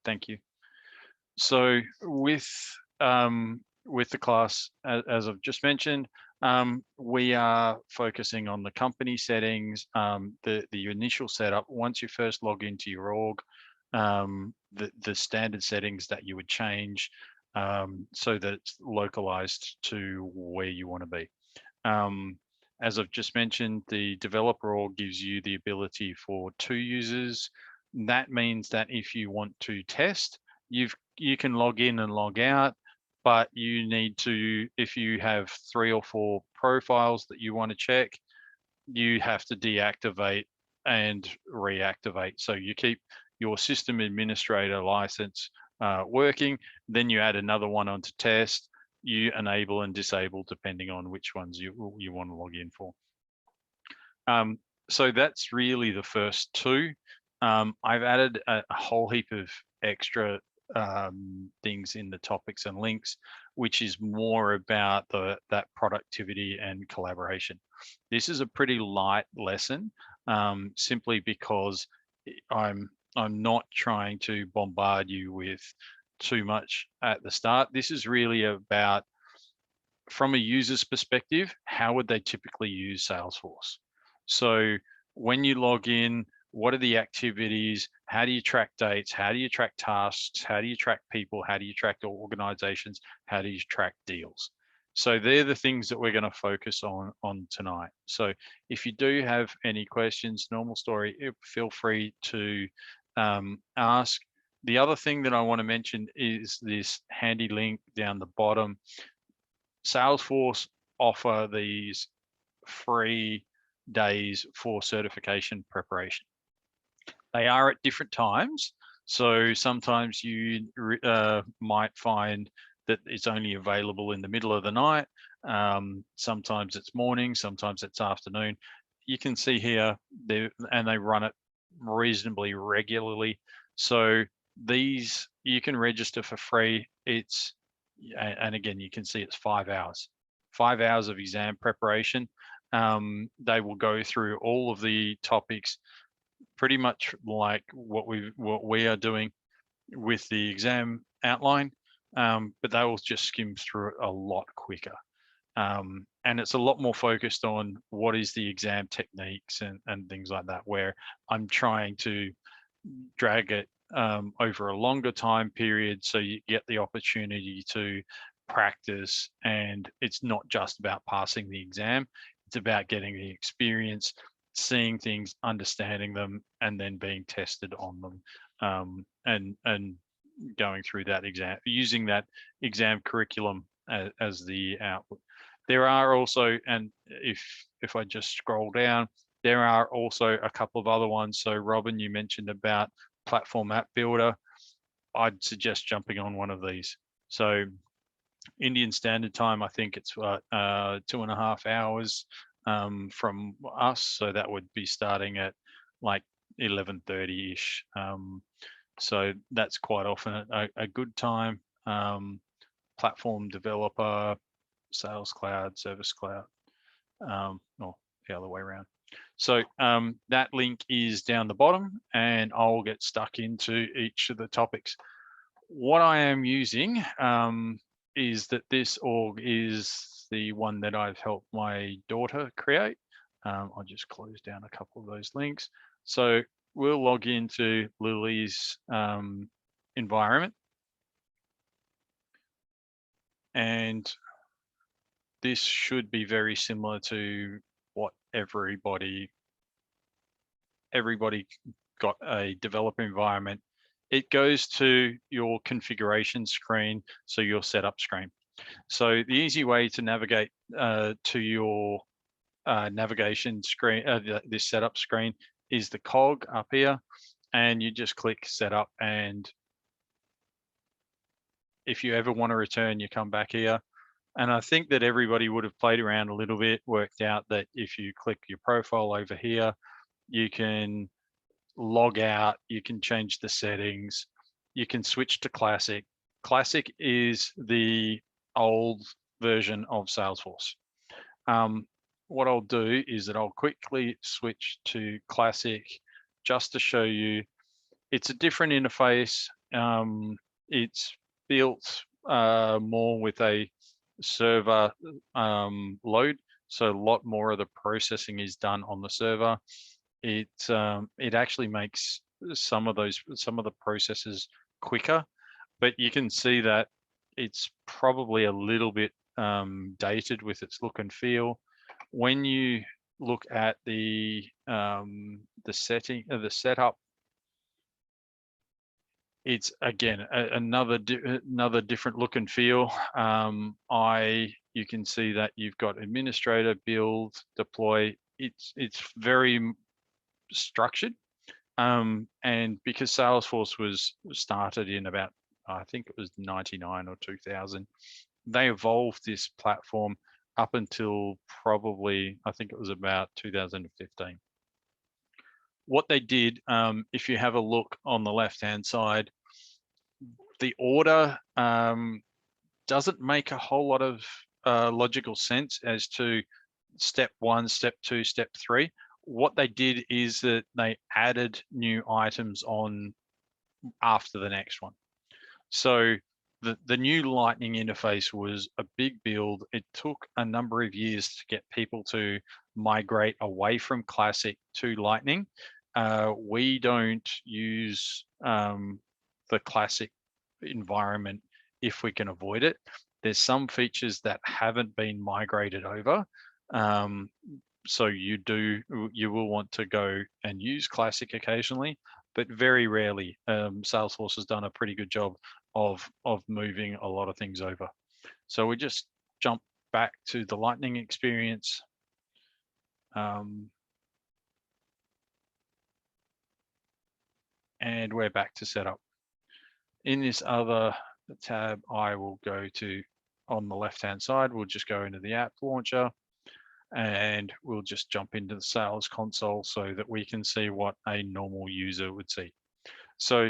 Thank you. So with the class, as I've just mentioned, we are focusing on the company settings, the initial setup. Once you first log into your org, the standard settings that you would change so that it's localized to where you want to be. As I've just mentioned, the developer org gives you the ability for 2 users. That means that if you want to test, you can log in and log out, but you need to, if you have 3 or 4 profiles that you want to check, you have to deactivate and reactivate. So you keep your system administrator license working, then you add another one onto test, you enable and disable depending on which ones you want to log in for. So that's really the first 2. I've added a whole heap of extra things in the topics and links, which is more about that productivity and collaboration. This is a pretty light lesson, simply because I'm not trying to bombard you with too much at the start. This is really about, from a user's perspective, how would they typically use Salesforce? So when you log in, what are the activities? How do you track dates? How do you track tasks? How do you track people? How do you track organizations? How do you track deals? So they're the things that we're going to focus on tonight. So if you do have any questions, normal story, feel free to ask. The other thing that I want to mention is this handy link down the bottom. Salesforce offer these free days for certification preparation. They are at different times. So sometimes you might find that it's only available in the middle of the night. Sometimes it's morning, sometimes it's afternoon. You can see here, they run it reasonably regularly. So these, you can register for free. And again, you can see it's 5 hours. 5 hours of exam preparation. They will go through all of the topics pretty much like what we are doing with the exam outline, but they will just skim through it a lot quicker. And it's a lot more focused on what is the exam techniques and things like that, where I'm trying to drag it over a longer time period so you get the opportunity to practice, and it's not just about passing the exam, it's about getting the experience, seeing things, understanding them, and then being tested on them, and going through that exam, using that exam curriculum as the output. There are also, and if I just scroll down, there are also a couple of other ones. So Robin, you mentioned about Platform App Builder. I'd suggest jumping on one of these. So Indian Standard Time, I think it's 2.5 hours from us. So that would be starting at like 11:30-ish. So that's quite often a good time. Platform Developer, Sales Cloud, Service Cloud, or the other way around. So that link is down the bottom, and I'll get stuck into each of the topics. What I am using is that this org is the one that I've helped my daughter create. I'll just close down a couple of those links. So we'll log into Lily's environment. And this should be very similar to what everybody got a developer environment. It goes to your configuration screen, so your setup screen. So the easy way to navigate to your navigation screen, this setup screen, is the cog up here, and you just click setup. And if you ever want to return, you come back here. And I think that everybody would have played around a little bit, worked out that if you click your profile over here, you can log out, you can change the settings, you can switch to Classic. Classic is the old version of Salesforce. What I'll do is that I'll quickly switch to Classic just to show you. It's a different interface. it's built more with a server load, so a lot more of the processing is done on the server. It actually makes some of the processes quicker, but you can see that it's probably a little bit dated with its look and feel. When you look at the setup, it's again another different look and feel. You can see that you've got administrator, build, deploy. It's very structured, and because Salesforce was started in about, I think it was 99 or 2000, they evolved this platform up until probably, I think it was about 2015. What they did, if you have a look on the left-hand side, the order doesn't make a whole lot of logical sense as to step 1, step 2, step 3. What they did is that they added new items on after the next one. So the new Lightning interface was a big build. It took a number of years to get people to migrate away from Classic to Lightning. We don't use the Classic environment if we can avoid it. There's some features that haven't been migrated over. So you will want to go and use Classic occasionally, but very rarely. Salesforce has done a pretty good job of moving a lot of things over. So we just jump back to the Lightning experience. And we're back to setup. In this other tab, I will go to, on the left-hand side, we'll just go into the app launcher, and we'll just jump into the sales console so that we can see what a normal user would see. So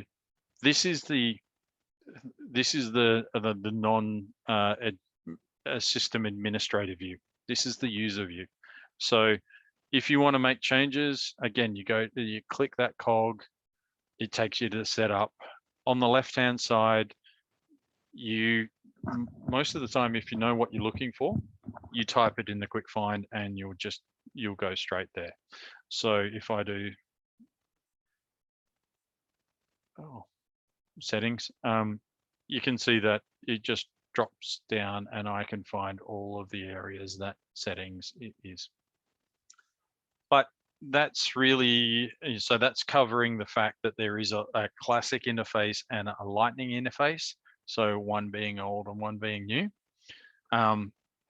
this is the non system administrator view. This is the user view. So if you want to make changes, again, you click that cog, it takes you to the setup. On the left-hand side, most of the time, if you know what you're looking for, you type it in the quick find and you'll go straight there. So if I do settings, you can see that it just drops down and I can find all of the areas that settings is. But that's really, so that's covering the fact that there is a Classic interface and a Lightning interface. So one being old and one being new.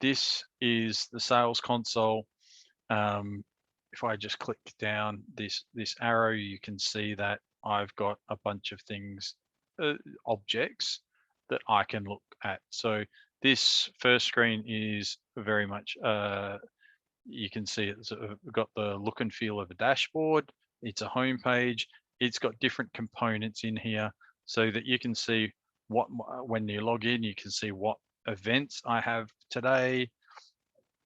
This is the sales console. If I just click down this arrow, you can see that I've got a bunch of things, objects that I can look at. So this first screen is very much, you can see it's got the look and feel of a dashboard. It's a home page. It's got different components in here so that you can see when you log in, you can see what events I have today,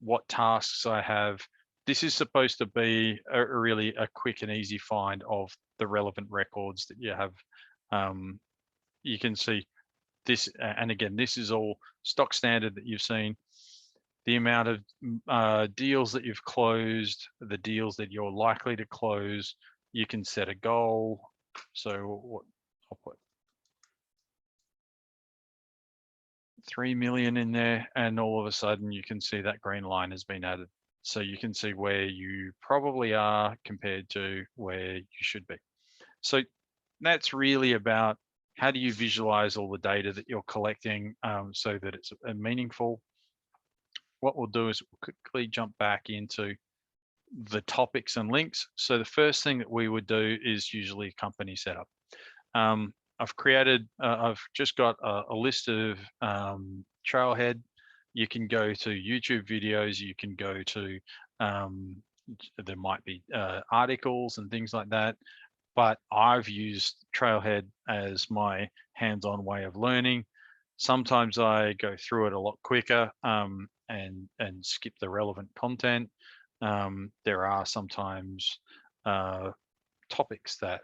what tasks I have. This is supposed to be really a quick and easy find of the relevant records that you have. You can see this, and again, this is all stock standard that you've seen. The amount of deals that you've closed, the deals that you're likely to close. You can set a goal. So I'll put 3 million in there, and all of a sudden you can see that green line has been added. So you can see where you probably are compared to where you should be. So that's really about how do you visualize all the data that you're collecting so that it's meaningful. What we'll do is we'll quickly jump back into the topics and links. So the first thing that we would do is usually company setup. I've just got a list of Trailhead. You can go to YouTube videos, you can go to, there might be articles and things like that, but I've used Trailhead as my hands-on way of learning. Sometimes I go through it a lot quicker and skip the relevant content. There are sometimes topics that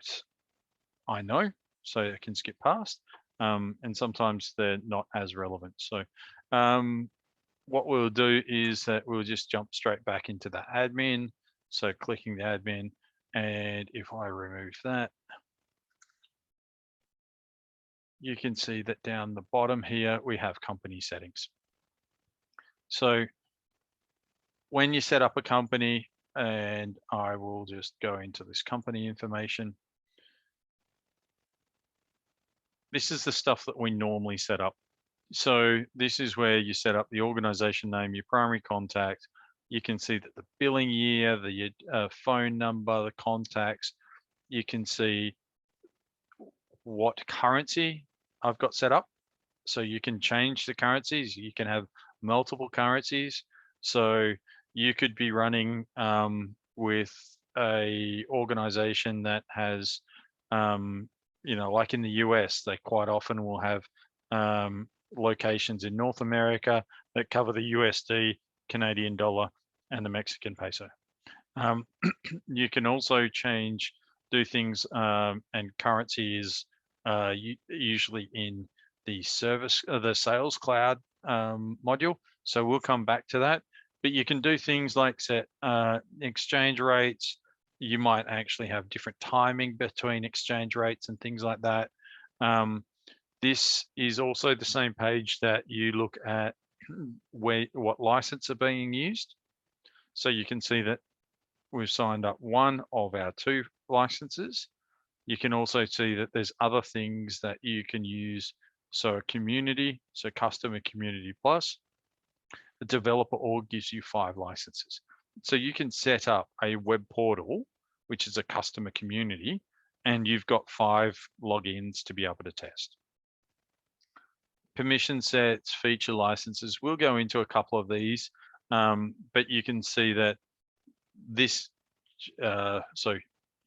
I know so it can skip past, and sometimes they're not as relevant. So what we'll do is that we'll just jump straight back into the admin. So clicking the admin, and if I remove that, you can see that down the bottom here, we have company settings. So when you set up a company, and I will just go into this company information. This is the stuff that we normally set up. So this is where you set up the organization name, your primary contact. You can see that the billing year, the phone number, the contacts. You can see what currency I've got set up. So you can change the currencies. You can have multiple currencies. So you could be running with a organization that has, like in the US, they quite often will have locations in North America that cover the USD, Canadian dollar, and the Mexican peso. You can also do things, and currency is usually in the Sales Cloud module. So we'll come back to that. But you can do things like set exchange rates. You might actually have different timing between exchange rates and things like that. This is also the same page that you look at what license are being used. So you can see that we've signed up one of our 2 licenses. You can also see that there's other things that you can use. So a community, so customer community plus. The developer org gives you 5 licenses. So you can set up a web portal, which is a customer community, and you've got 5 logins to be able to test. Permission sets, feature licenses. We'll go into a couple of these, but you can see that this, so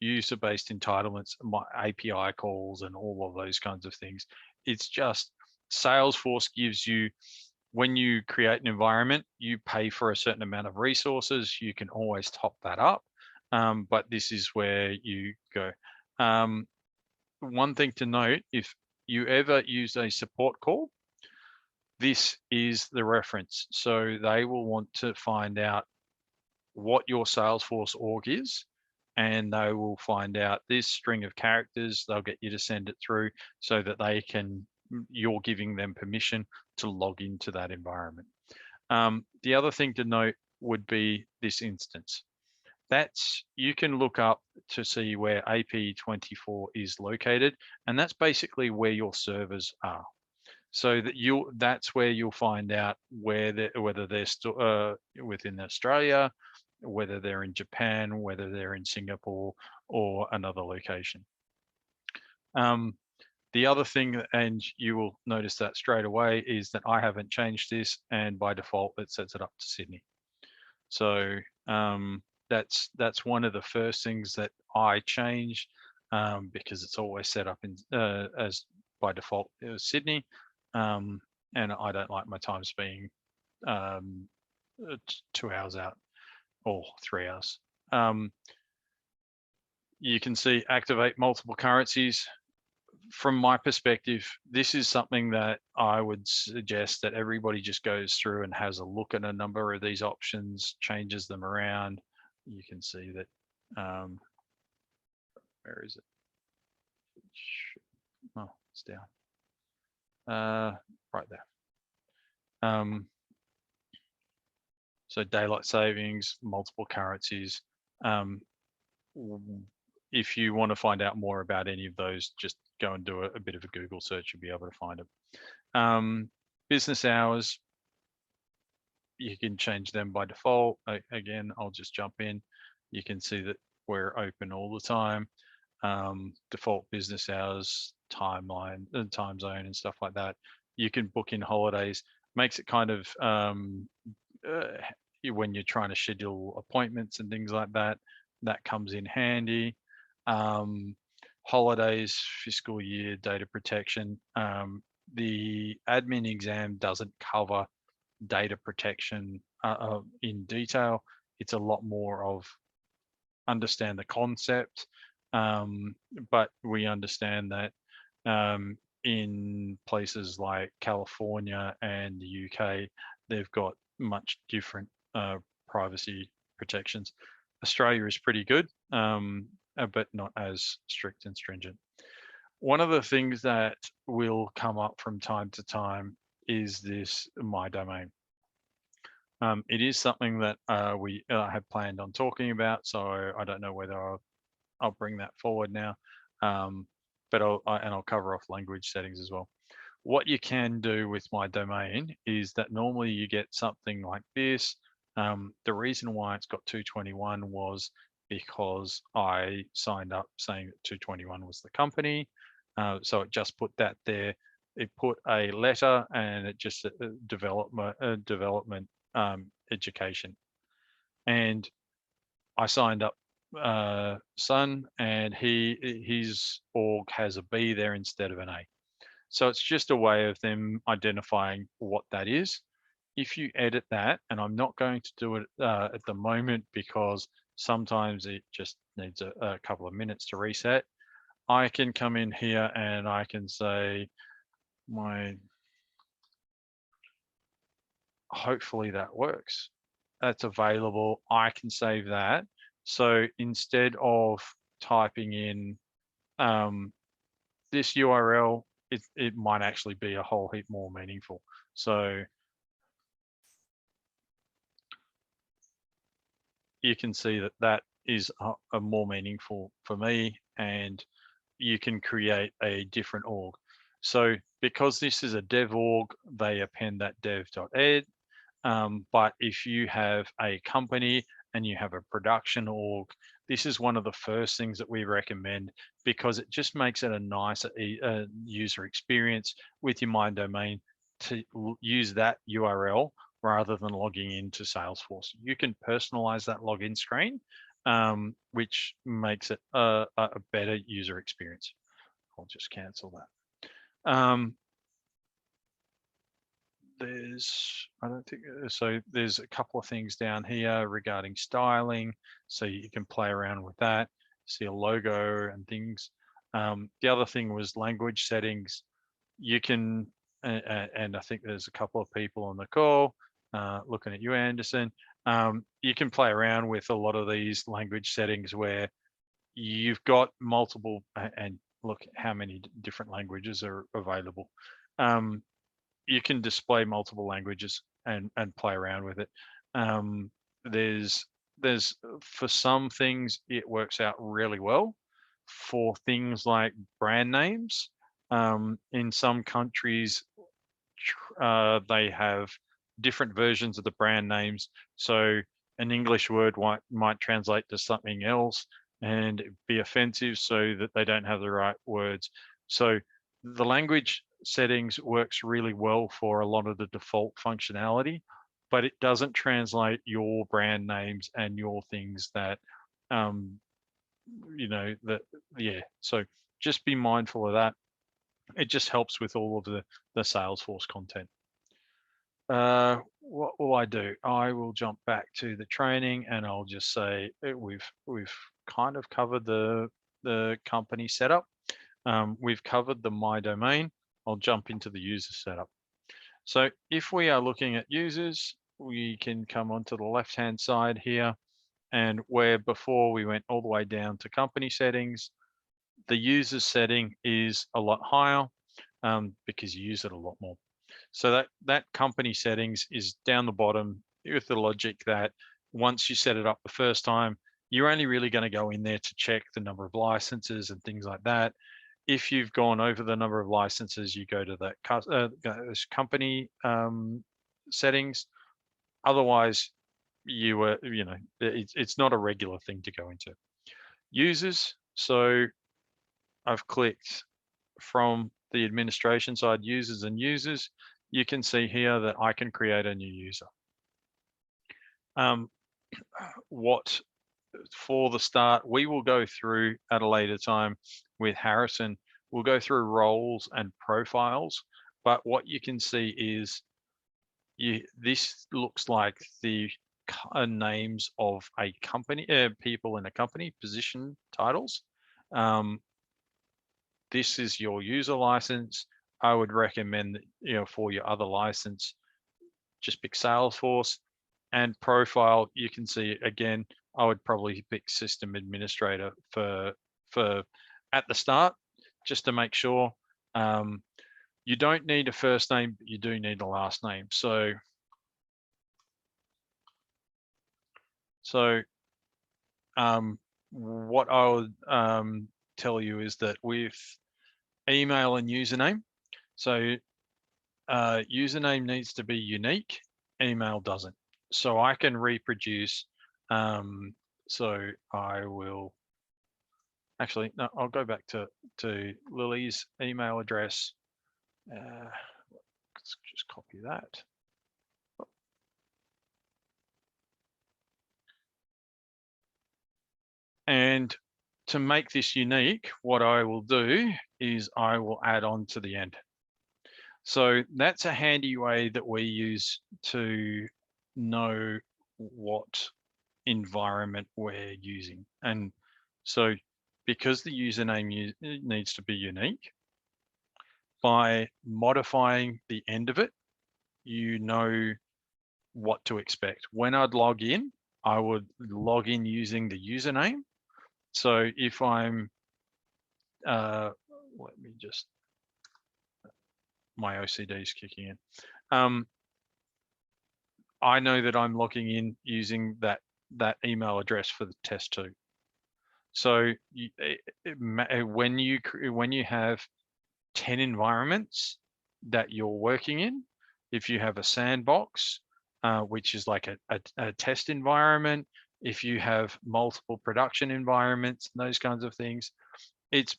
user-based entitlements, API calls, and all of those kinds of things. It's just Salesforce gives you, when you create an environment, you pay for a certain amount of resources. You can always top that up, but this is where you go. One thing to note, if you ever use a support call, this is the reference. So they will want to find out what your Salesforce org is, and they will find out this string of characters. They'll get you to send it through so that you're giving them permission to log into that environment. The other thing to note would be this instance. You can look up to see where AP24 is located, and that's basically where your servers are. So that's where you'll find out whether they're still within Australia, whether they're in Japan, whether they're in Singapore, or another location. The other thing, and you will notice that straight away, is that I haven't changed this, and by default it sets it up to Sydney. So that's one of the first things that I change, because it's always set up in as by default Sydney, and I don't like my times being 2 hours out or 3 hours. You can see activate multiple currencies. From my perspective, this is something that I would suggest that everybody just goes through and has a look at a number of these options, changes them around. You can see that, where is it? Oh, it's down. Right there. So daylight savings, multiple currencies. If you want to find out more about any of those, just go and do a bit of a Google search. You'll be able to find them. Business hours, you can change them by default. Again, I'll just jump in. You can see that we're open all the time. Default business hours, timeline, time zone, and stuff like that. You can book in holidays. Makes it kind of when you're trying to schedule appointments and things like that, that comes in handy. Holidays, fiscal year, data protection. The admin exam doesn't cover data protection in detail. It's a lot more of understand the concept, but we understand that In places like California and the UK, they've got much different privacy protections. Australia is pretty good, but not as strict and stringent. One of the things that will come up from time to time is this my domain. It is something that we have planned on talking about, so I don't know whether I'll bring that forward now, but I'll cover off language settings as well. What you can do with my domain is that normally you get something like this. The reason why it's got 221 was because I signed up saying that 221 was the company. So it just put that there. It put a letter and it just development education. And I signed up Sun, and his org has a B there instead of an A. So it's just a way of them identifying what that is. If you edit that, and I'm not going to do it at the moment because sometimes it just needs a couple of minutes to reset, I can come in here and I can say hopefully that works. That's available. I can save that. So instead of typing in this URL, it might actually be a whole heap more meaningful. So you can see that that is a more meaningful for me, and you can create a different org. So because this is a dev org, they append that dev.ed. But if you have a company and you have a production org, this is one of the first things that we recommend because it just makes it a nicer user experience with your My Domain to use that URL rather than logging into Salesforce. You can personalize that login screen, which makes it a better user experience. I'll just cancel that. I don't think, so there's a couple of things down here regarding styling. So you can play around with that, see a logo and things. The other thing was language settings. You can, and I think there's a couple of people on the call, looking at you, Anderson. You can play around with a lot of these language settings where you've got multiple, and look how many different languages are available. You can display multiple languages and play around with it. There's for some things it works out really well. For things like brand names, in some countries they have different versions of the brand names. So an English word might translate to something else and be offensive, so that they don't have the right words. So the language settings works really well for a lot of the default functionality, but it doesn't translate your brand names and your things that, yeah. So just be mindful of that. It just helps with all of the Salesforce content. What will I do? I will jump back to the training and I'll just say we've kind of covered the company setup. We've covered the My Domain. I'll jump into the user setup. So if we are looking at users, we can come onto the left-hand side here, and where before we went all the way down to company settings, the user setting is a lot higher because you use it a lot more. So that company settings is down the bottom with the logic that once you set it up the first time, you're only really going to go in there to check the number of licenses and things like that. If you've gone over the number of licenses, you go to that company settings. Otherwise, it's not a regular thing to go into. Users. So I've clicked from the administration side, users and users. You can see here that I can create a new user. What for the start, we will go through at a later time with Harrison. We'll go through roles and profiles, but what you can see is this looks like the names of a company, people in a company, position titles. this is your user license. I would recommend that, you know, for your other license, just pick Salesforce. And profile, you can see again, I would probably pick System Administrator for at the start, just to make sure. You don't need a first name, but you do need a last name. So what I would tell you is that with email and username, so username needs to be unique, email doesn't. So I can reproduce, so I will, actually, no, I'll go back to Lily's email address. Let's just copy that. And to make this unique, what I will do is I will add on to the end. So that's a handy way that we use to know what environment we're using. And so because the username needs to be unique, by modifying the end of it, you know what to expect. When I'd log in, I would log in using the username. So if I'm, let me just, my OCD is kicking in. I know that I'm logging in using that email address for the test 2. So when you have 10 environments that you're working in, if you have a sandbox, which is like a test environment, if you have multiple production environments, those kinds of things, it's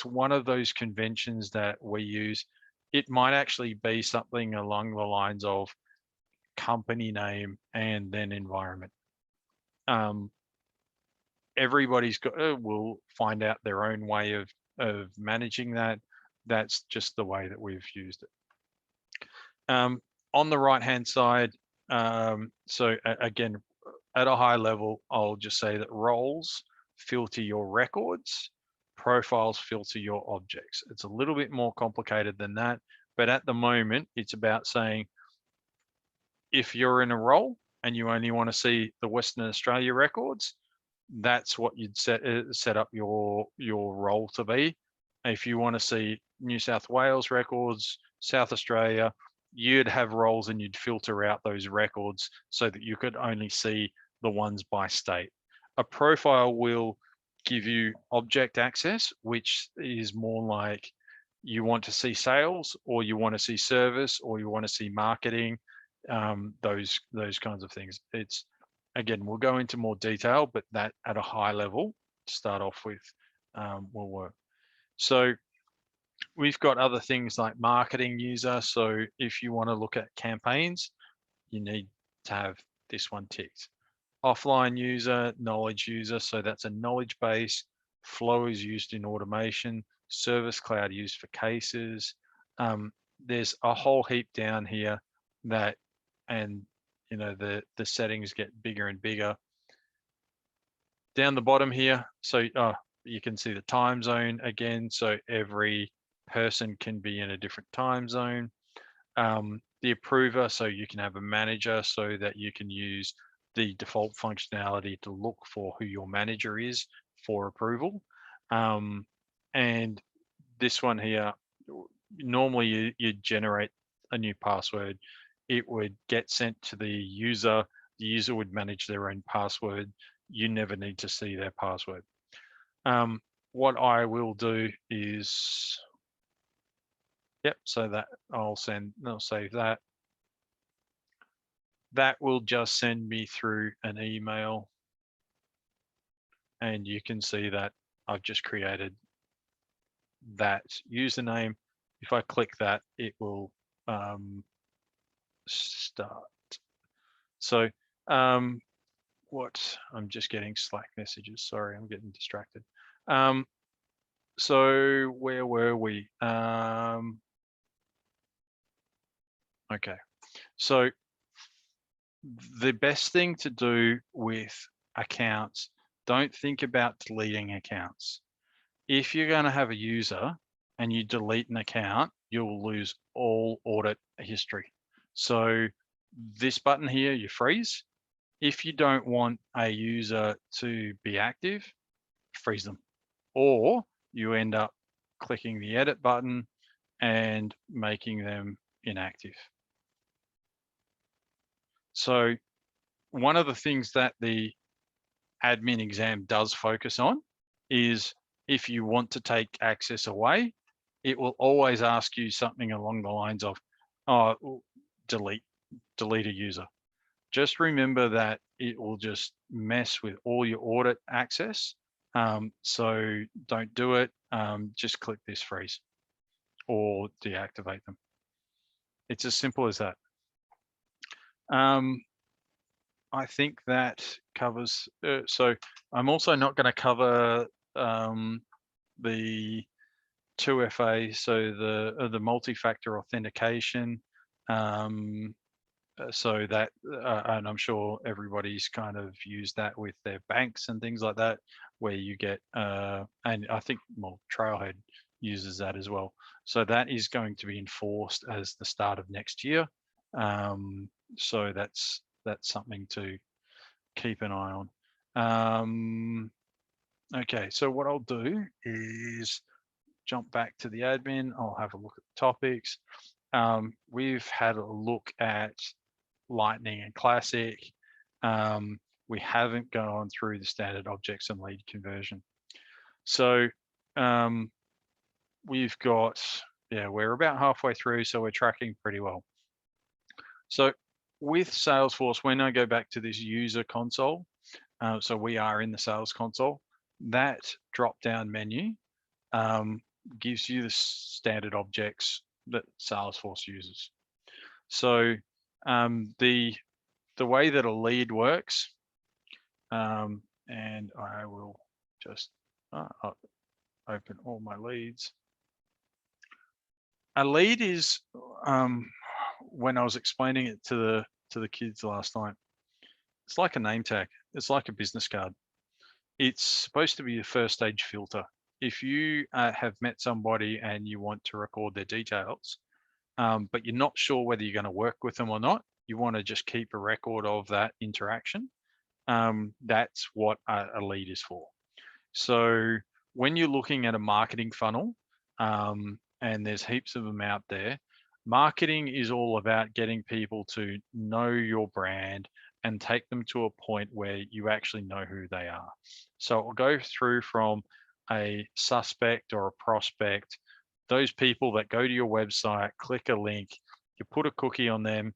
one of those conventions that we use. It might actually be something along the lines of company name and then environment. Everybody's got will find out their own way of managing that. That's just the way that we've used it. On the right hand side, so again, at a high level, I'll just say that roles filter your records, profiles filter your objects. It's a little bit more complicated than that, but at the moment, it's about saying, if you're in a role and you only want to see the Western Australia records, that's what you'd set up your role to be. If you want to see New South Wales records, South Australia, you'd have roles and you'd filter out those records so that you could only see the ones by state. A profile will give you object access, which is more like you want to see sales, or you want to see service, or you want to see marketing, those kinds of things. It's, again, we'll go into more detail, but that at a high level to start off with will work. So we've got other things like marketing user. So if you want to look at campaigns, you need to have this one ticked. Offline user, knowledge user. So that's a knowledge base. Flow is used in automation. Service Cloud used for cases. There's a whole heap down here that, and you know, the settings get bigger and bigger. Down the bottom here, so you can see the time zone again. So every person can be in a different time zone. The approver, so you can have a manager so that you can use the default functionality to look for who your manager is for approval. And this one here, normally you generate a new password. It would get sent to the user. The user would manage their own password. You never need to see their password. What I will do is, yep, so that I'll save that. That will just send me through an email. And you can see that I've just created that username. If I click that, it will start. So what, I'm just getting Slack messages. Sorry, I'm getting distracted. So where were we? Okay, so the best thing to do with accounts, don't think about deleting accounts. If you're going to have a user and you delete an account, you'll lose all audit history. So this button here, you freeze. If you don't want a user to be active, freeze them. Or you end up clicking the edit button and making them inactive. So one of the things that the admin exam does focus on is if you want to take access away, it will always ask you something along the lines of, oh, delete a user. Just remember that it will just mess with all your audit access. So don't do it. Just click this freeze or deactivate them. It's as simple as that. I think that covers, so I'm also not going to cover the 2FA, so the multi-factor authentication. So that, and I'm sure everybody's kind of used that with their banks and things like that, where you get, and I think, well, Trailhead uses that as well. So that is going to be enforced as the start of next year. So that's something to keep an eye on. Okay, so what I'll do is jump back to the admin. I'll have a look at the topics. We've had a look at Lightning and Classic. We haven't gone through the standard objects and lead conversion. So we've got, yeah, we're about halfway through, so we're tracking pretty well. So with Salesforce, when I go back to this user console, so we are in the sales console, that drop-down menu gives you the standard objects that Salesforce uses. So the way that a lead works, and I will just open all my leads. A lead is, when I was explaining it to the kids last night, it's like a name tag. It's like a business card. It's supposed to be a first stage filter. If you have met somebody and you want to record their details, but you're not sure whether you're going to work with them or not, you want to just keep a record of that interaction. That's what a lead is for. So when you're looking at a marketing funnel, and there's heaps of them out there, marketing is all about getting people to know your brand and take them to a point where you actually know who they are. So it'll go through from a suspect or a prospect, those people that go to your website, click a link, you put a cookie on them,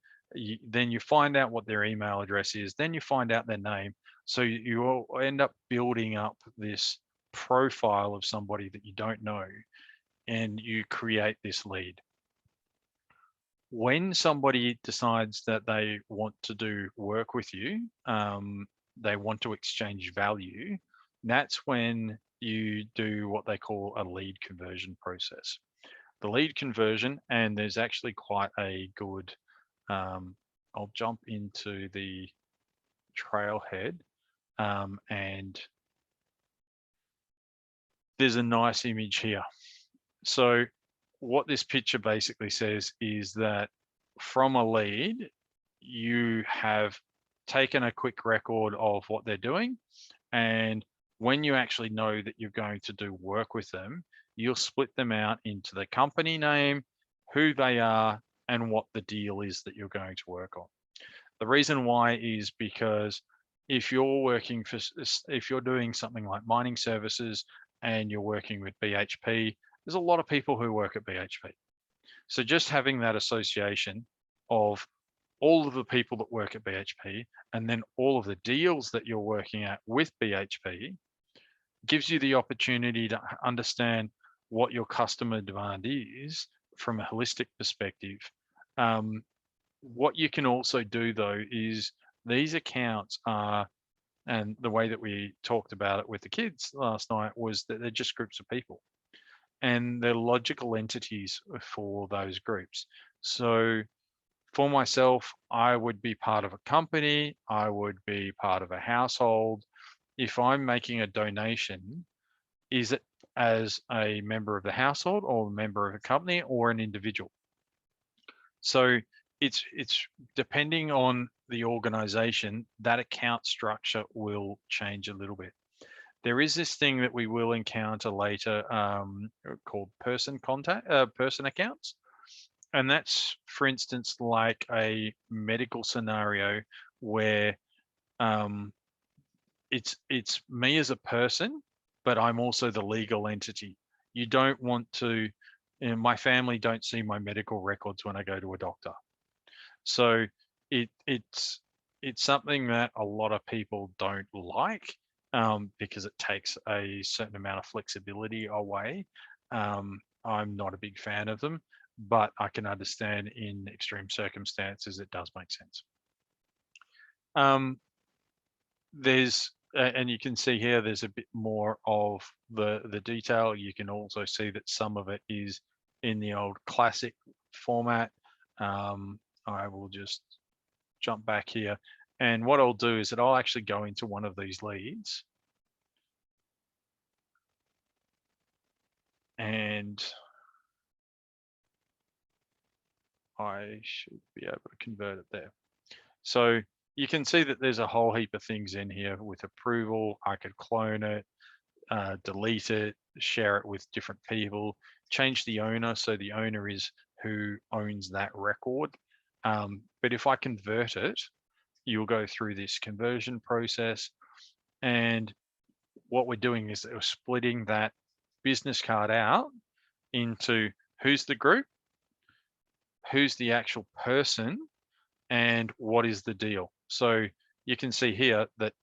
then you find out what their email address is, then you find out their name. So you will end up building up this profile of somebody that you don't know, and you create this lead. When somebody decides that they want to do work with you, they want to exchange value, that's when you do what they call a lead conversion process. The lead conversion, and there's actually quite a good, I'll jump into the Trailhead, and there's a nice image here. So what this picture basically says is that from a lead, you have taken a quick record of what they're doing. And when you actually know that you're going to do work with them, you'll split them out into the company name, who they are, and what the deal is that you're going to work on. The reason why is because if you're working for, if you're doing something like mining services and you're working with BHP, there's a lot of people who work at BHP. So just having that association of all of the people that work at BHP and then all of the deals that you're working at with BHP gives you the opportunity to understand what your customer demand is from a holistic perspective. What you can also do though is these accounts are, and the way that we talked about it with the kids last night was that they're just groups of people and they're logical entities for those groups. So for myself, I would be part of a company, I would be part of a household. If I'm making a donation, is it as a member of the household or a member of a company or an individual. So it's depending on the organization, that account structure will change a little bit. There is this thing that we will encounter later called person accounts. And that's, for instance, like a medical scenario where it's me as a person, but I'm also the legal entity. You don't want to, my family don't see my medical records when I go to a doctor. So it's something that a lot of people don't like because it takes a certain amount of flexibility away. I'm not a big fan of them, but I can understand in extreme circumstances it does make sense. And you can see here there's a bit more of the detail. You can also see that some of it is in the old classic format. I will just jump back here, and what I'll do is that I'll actually go into one of these leads, and I should be able to convert it there. So you can see that there's a whole heap of things in here with approval. I could clone it, delete it, share it with different people, change the owner. So the owner is who owns that record. But if I convert it, you'll go through this conversion process. And what we're doing is that we're splitting that business card out into who's the group, who's the actual person, and what is the deal. So you can see here that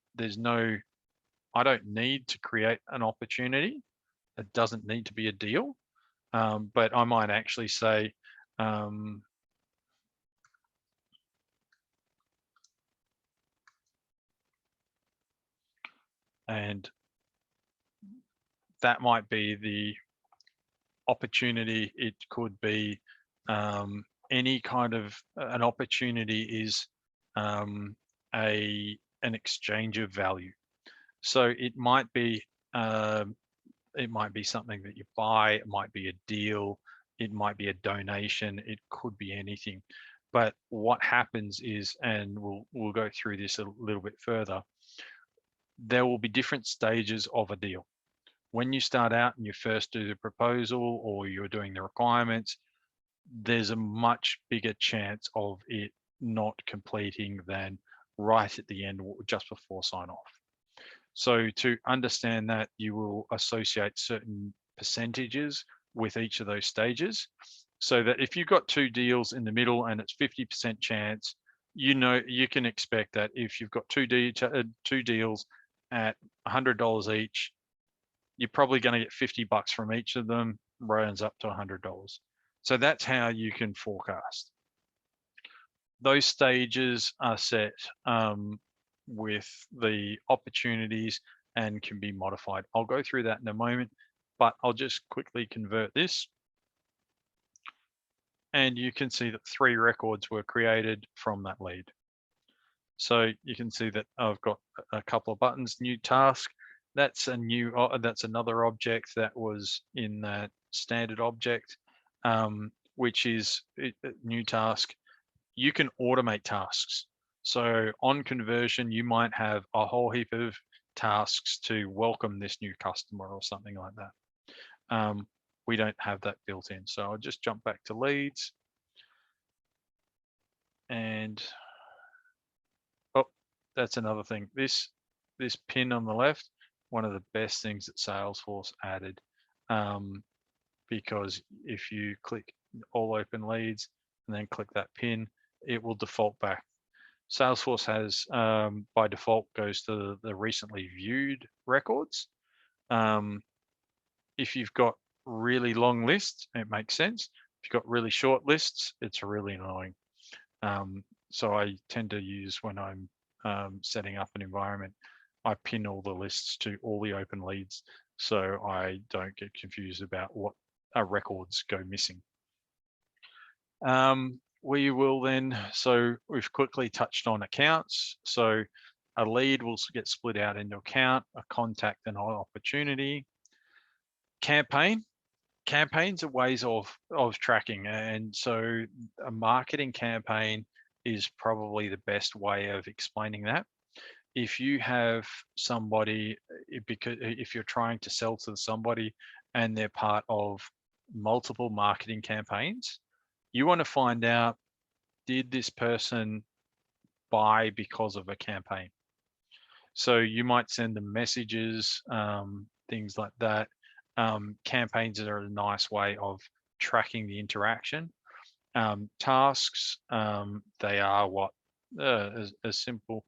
I don't need to create an opportunity. It doesn't need to be a deal, but I might actually say, and that might be the opportunity. It could be any kind of an opportunity is an exchange of value. So it might be something that you buy, it might be a deal, it might be a donation, it could be anything. But what happens is, and we'll go through this a little bit further, there will be different stages of a deal. When you start out and you first do the proposal or you're doing the requirements, there's a much bigger chance of it not completing than right at the end, just before sign off. So to understand that, you will associate certain percentages with each of those stages, so that if you've got two deals in the middle and it's 50% chance, you can expect that if you've got two deals at $100 each, you're probably going to get $50 from each of them, rounds up to $100. So that's how you can forecast. Those stages are set with the opportunities and can be modified. I'll go through that in a moment, but I'll just quickly convert this. And you can see that 3 records were created from that lead. So you can see that I've got a couple of buttons, new task. That's another object that was in that standard object, which is a new task. You can automate tasks. So on conversion, you might have a whole heap of tasks to welcome this new customer or something like that. We don't have that built in. So I'll just jump back to leads. And that's another thing. This pin on the left, one of the best things that Salesforce added, because if you click all open leads and then click that pin, it will default back. Salesforce has, by default, goes to the recently viewed records. If you've got really long lists, it makes sense. If you've got really short lists, it's really annoying. So I tend to use, when I'm setting up an environment, I pin all the lists to all the open leads, so I don't get confused about what records go missing. We will then, so we've quickly touched on accounts. So a lead will get split out into account, a contact, and an opportunity. Campaigns are ways of tracking, and so a marketing campaign is probably the best way of explaining that. If you have somebody, because if you're trying to sell to somebody and they're part of multiple marketing campaigns, you want to find out, did this person buy because of a campaign? So you might send them messages, things like that. Campaigns are a nice way of tracking the interaction. Tasks, they are what, as simple.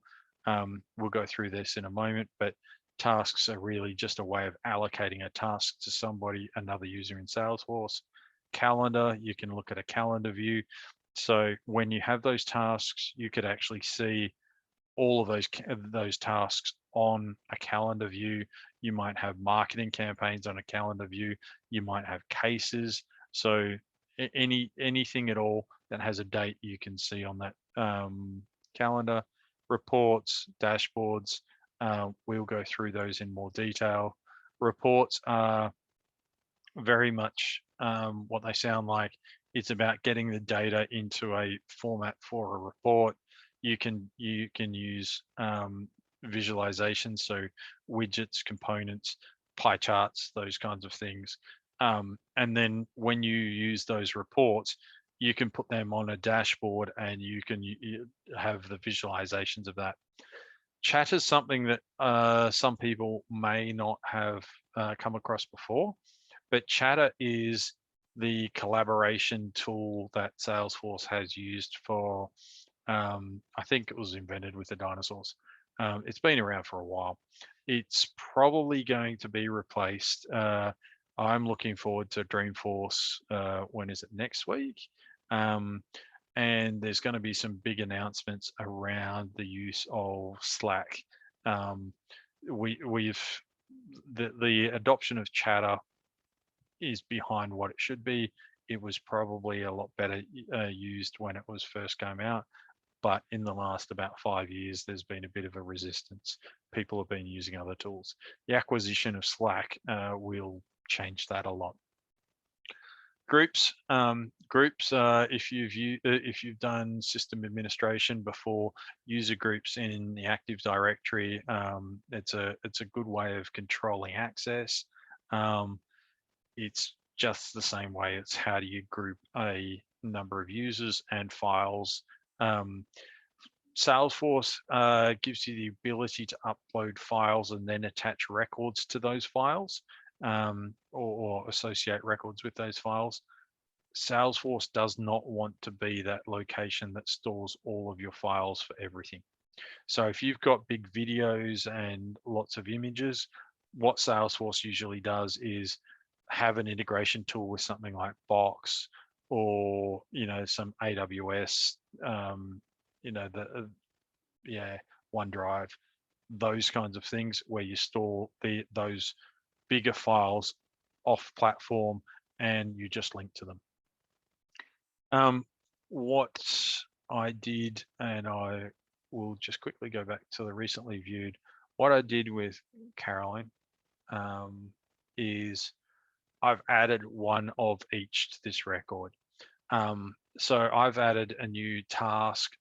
We'll go through this in a moment, but tasks are really just a way of allocating a task to somebody, another user in Salesforce. Calendar, you can look at a calendar view. So when you have those tasks, you could actually see all of those tasks on a calendar view. You might have marketing campaigns on a calendar view. You might have cases. So anything at all that has a date, you can see on that calendar. Reports, dashboards, we'll go through those in more detail. Reports are very much what they sound like. It's about getting the data into a format for a report. You can use visualization, so widgets, components, pie charts, those kinds of things. And then when you use those reports, you can put them on a dashboard and you can have the visualizations of that. Chat is something that some people may not have come across before, but Chatter is the collaboration tool that Salesforce has used for, I think it was invented with the dinosaurs. It's been around for a while. It's probably going to be replaced. I'm looking forward to Dreamforce. When is it? Next week? And there's going to be some big announcements around the use of Slack. The adoption of Chatter is behind what it should be. It was probably a lot better used when it was first came out, but in the last about 5 years, there's been a bit of a resistance. People have been using other tools. The acquisition of Slack will change that a lot. Groups, if you've done system administration before, user groups in the Active Directory, it's a good way of controlling access. It's just the same way. It's how do you group a number of users and files. Salesforce gives you the ability to upload files and then attach records to those files, or associate records with those files. Salesforce does not want to be that location that stores all of your files for everything. So if you've got big videos and lots of images, what Salesforce usually does is have an integration tool with something like Box, or some AWS, OneDrive, those kinds of things where you store those bigger files off platform and you just link to them. What I did, and I will just quickly go back to the recently viewed, what I did with Caroline is I've added one of each to this record. So I've added a new task,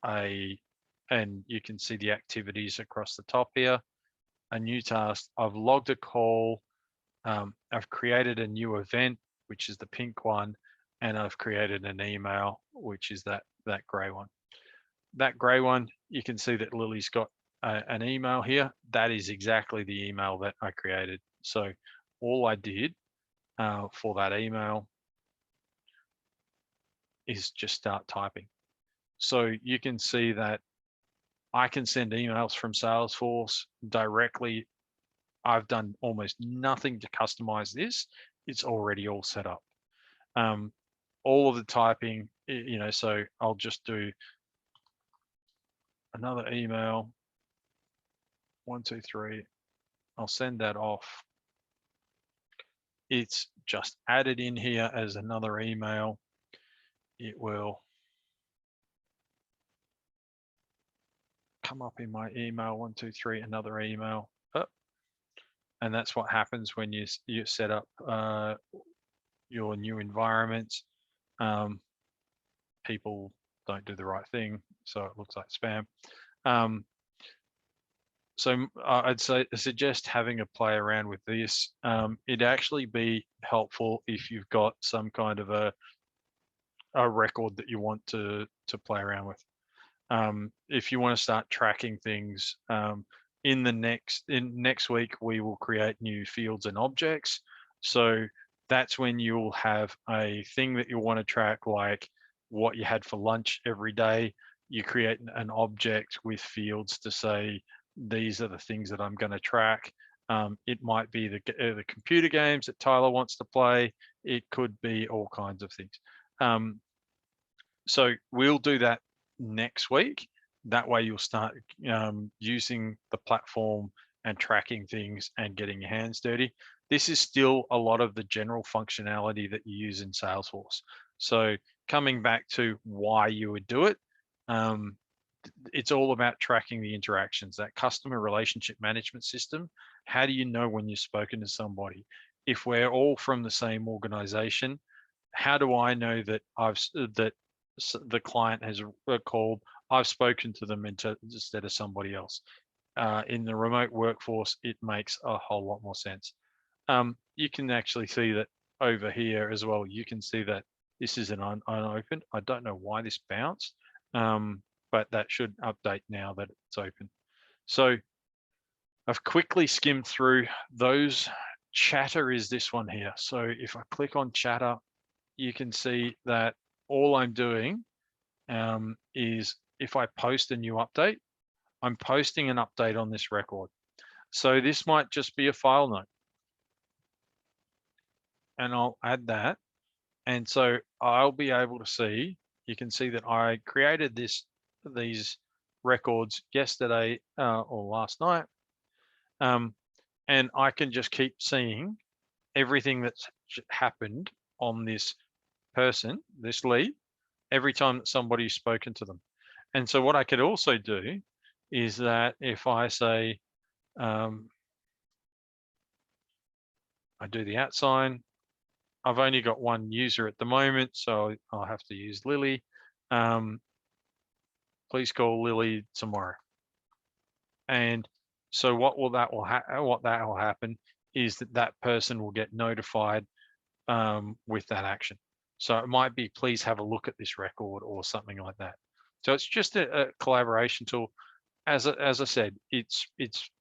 and you can see the activities across the top here. A new task, I've logged a call, I've created a new event, which is the pink one, and I've created an email, which is that gray one. That gray one, you can see that Lily's got an email here. That is exactly the email that I created. So all I did for that email is just start typing. So you can see that I can send emails from Salesforce directly. I've done almost nothing to customize this. It's already all set up. All of the typing, so I'll just do another email, 1, 2, 3. I'll send that off. It's just added in here as another email. It will come up in my email, 1, 2, 3, another email. Oh, and that's what happens when you set up your new environments. People don't do the right thing, so it looks like spam. So I'd suggest having a play around with this. It'd actually be helpful if you've got some kind of a record that you want to play around with. If you want to start tracking things, in next week we will create new fields and objects. So that's when you'll have a thing that you'll want to track, like what you had for lunch every day. You create an object with fields to say, these are the things that I'm going to track. It might be the computer games that Tyler wants to play. It could be all kinds of things. So we'll do that next week. That way you'll start using the platform and tracking things and getting your hands dirty. This is still a lot of the general functionality that you use in Salesforce. So coming back to why you would do it, it's all about tracking the interactions, that customer relationship management system. How do you know when you've spoken to somebody? If we're all from the same organization, how do I know that the client has called, I've spoken to them instead of somebody else? In the remote workforce, it makes a whole lot more sense. You can actually see that over here as well. You can see that this is an unopened. I don't know why this bounced, but that should update now that it's open. So I've quickly skimmed through those. Chatter is this one here. So if I click on Chatter, you can see that all I'm doing is, if I post a new update, I'm posting an update on this record. So this might just be a file note, and I'll add that. And so I'll be able to see, you can see that I created these records yesterday or last night. And I can just keep seeing everything that's happened on this person, this lead, every time that somebody's spoken to them. And so what I could also do is that if I say, I do the @ sign, I've only got one user at the moment, so I'll have to use Lily. Please call Lily tomorrow. And so what that will happen is that person will get notified with that action. So it might be, please have a look at this record or something like that. So it's just a collaboration tool. As I said, there's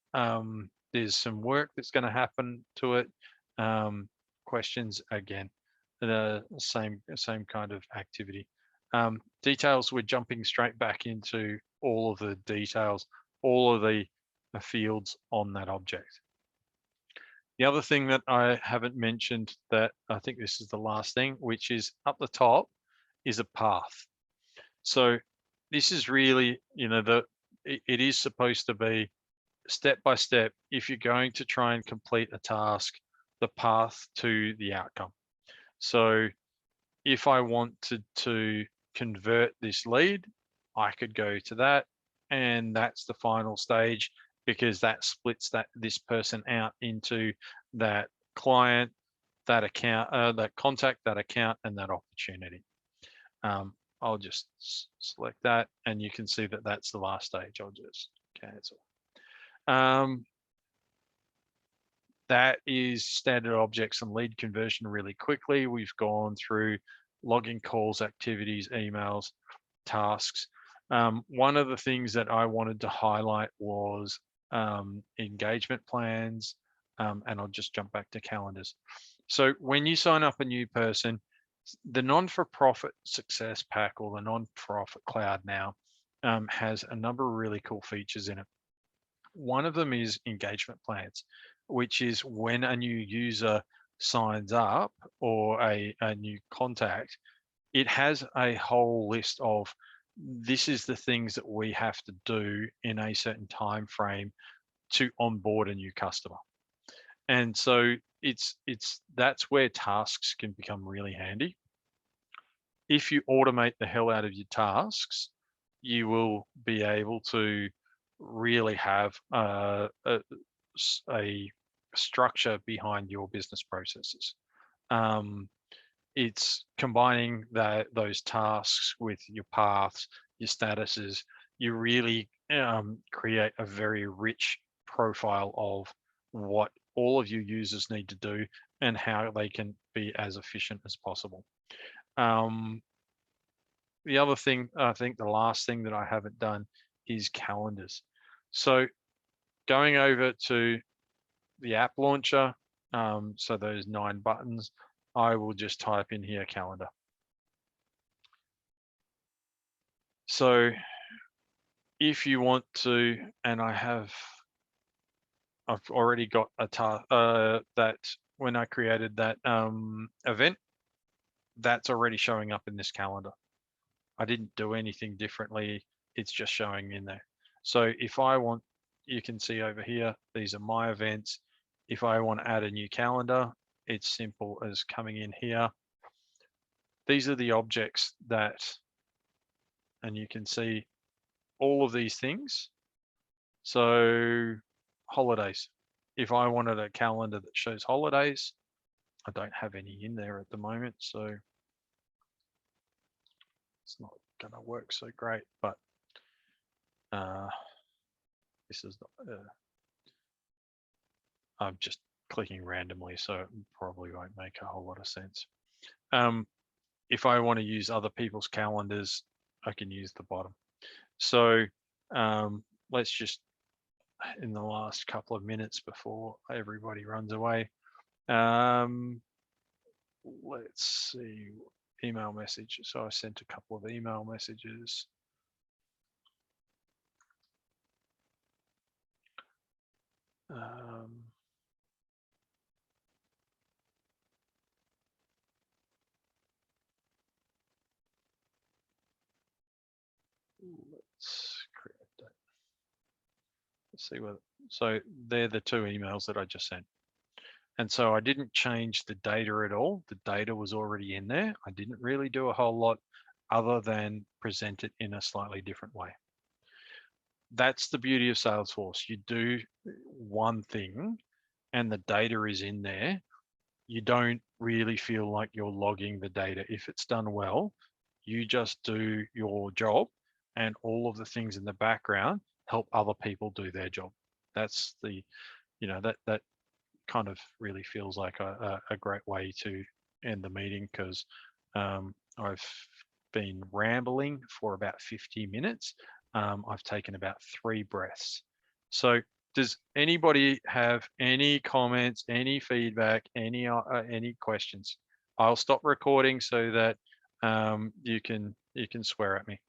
some work that's going to happen to it. Questions, again, the same kind of activity. Details, we're jumping straight back into all of the details, all of the fields on that object. The other thing that I haven't mentioned, that I think this is the last thing, which is up the top, is a path. So this is really, it is supposed to be step by step. If you're going to try and complete a task, the path to the outcome. So if I wanted to convert this lead, I could go to that, and that's the final stage, because that splits this person out into that client, that account, that contact, that account, and that opportunity. I'll just select that, and you can see that that's the last stage. I'll just cancel. That is standard objects and lead conversion really quickly. We've gone through logging calls, activities, emails, tasks. One of the things that I wanted to highlight was engagement plans, and I'll just jump back to calendars. So when you sign up a new person, the non-for-profit success pack, or the non-profit cloud now, has a number of really cool features in it. One of them is engagement plans, which is when a new user signs up, or a new contact, it has a whole list of, this is the things that we have to do in a certain time frame to onboard a new customer. And so that's where tasks can become really handy. If you automate the hell out of your tasks, you will be able to really have a structure behind your business processes. It's combining those tasks with your paths, your statuses. You really create a very rich profile of what all of your users need to do and how they can be as efficient as possible. The other thing, I think the last thing that I haven't done is calendars. So going over to the app launcher, so those 9 buttons, I will just type in here calendar. So if you want to, and I've already got a task that when I created that event, that's already showing up in this calendar. I didn't do anything differently. It's just showing in there. So if I want, you can see over here, these are my events. If I want to add a new calendar, it's simple as coming in here. These are the objects that, and you can see all of these things. So holidays. If I wanted a calendar that shows holidays, I don't have any in there at the moment, so it's not going to work so great, but this is I'm just clicking randomly, so it probably won't make a whole lot of sense. If I want to use other people's calendars, I can use the bottom. So let's just, in the last couple of minutes before everybody runs away, let's see, email message. So I sent a couple of email messages. Let's create that. Let's see what, so they're the 2 emails that I just sent. And so I didn't change the data at all. The data was already in there. I didn't really do a whole lot other than present it in a slightly different way. That's the beauty of Salesforce. You do one thing and the data is in there. You don't really feel like you're logging the data. If it's done well, you just do your job and all of the things in the background help other people do their job. That's the, that kind of really feels like a great way to end the meeting, because I've been rambling for about 50 minutes. I've taken about 3 breaths. So does anybody have any comments, any feedback, any questions? I'll stop recording so that you can swear at me.